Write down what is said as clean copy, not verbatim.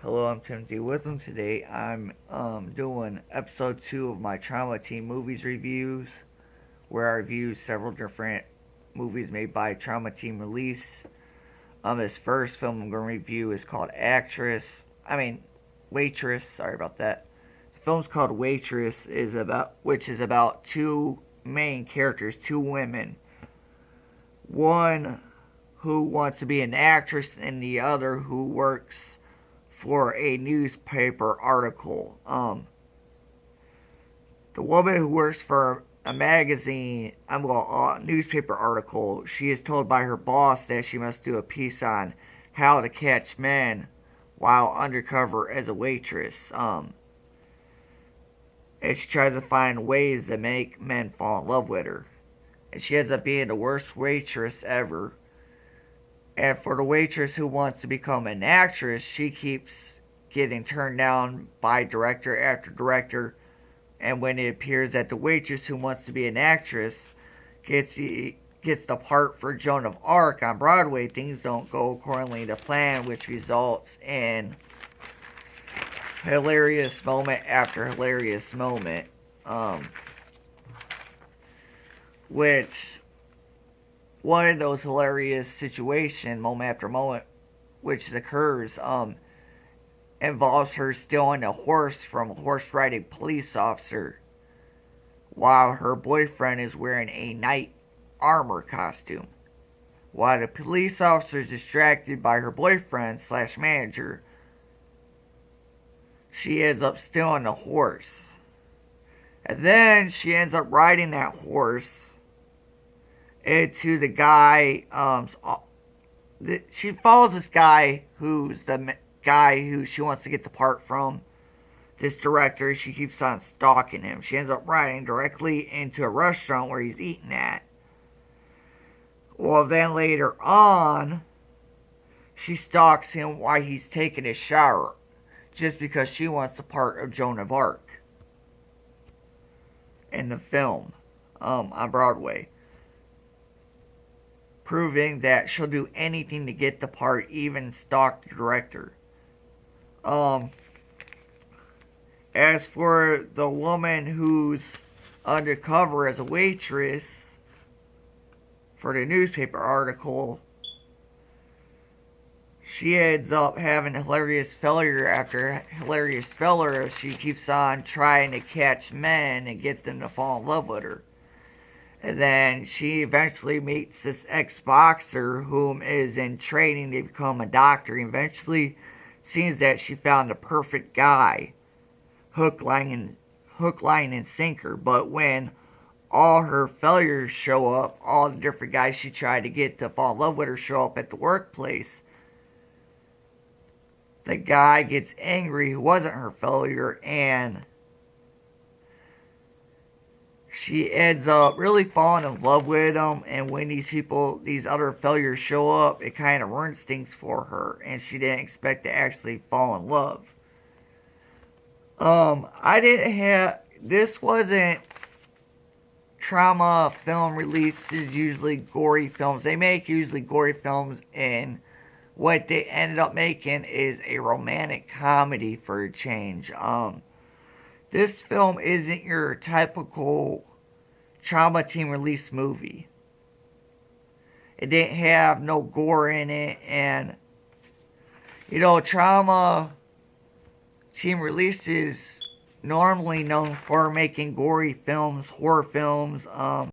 Hello, I'm Timothy with them. Today I'm doing episode 2 of my Trauma Team movies reviews, where I review several different movies made by Trauma Team Release. This first film I'm going to review is called Waitress. Sorry about that. The film's called Waitress, which is about two main characters, two women. One who wants to be an actress, and the other who works for a newspaper article. The woman who works for a newspaper article, she is told by her boss that she must do a piece on how to catch men while undercover as a waitress. And she tries to find ways to make men fall in love with her. And she ends up being the worst waitress ever. And for the waitress who wants to become an actress, she keeps getting turned down by director after director. And when it appears that the waitress who wants to be an actress gets the part for Joan of Arc on Broadway, things don't go accordingly to plan, which results in hilarious moment after hilarious moment. Which one of those hilarious situation, moment after moment, which occurs, involves her stealing a horse from a horse riding police officer while her boyfriend is wearing a knight armor costume. While the police officer is distracted by her boyfriend slash manager, she ends up stealing the horse. And then she ends up riding that horse into the guy. She follows this guy who's the guy who she wants to get the part from. This director, she keeps on stalking him. She ends up riding directly into a restaurant where he's eating at. Well, then later on, she stalks him while he's taking a shower, just because she wants the part of Joan of Arc in the film on Broadway, proving that she'll do anything to get the part, even stalk the director. As for the woman who's undercover as a waitress for the newspaper article, she ends up having hilarious failure after hilarious failure. She keeps on trying to catch men and get them to fall in love with her. And then she eventually meets this ex-boxer whom is in training to become a doctor. And eventually seems that she found the perfect guy. Hook, line, and sinker. But when all her failures show up, all the different guys she tried to get to fall in love with her show up at the workplace, the guy gets angry who wasn't her failure, and she ends up really falling in love with him. And when these other failures show up, it kind of ruins things for her, and she didn't expect to actually fall in love. This wasn't Trauma film releases, usually gory films. They make usually gory films, and what they ended up making is a romantic comedy for a change. This film isn't your typical Trauma Team Release movie. It didn't have no gore in it, and Trauma Team Release is normally known for making gory films, horror films,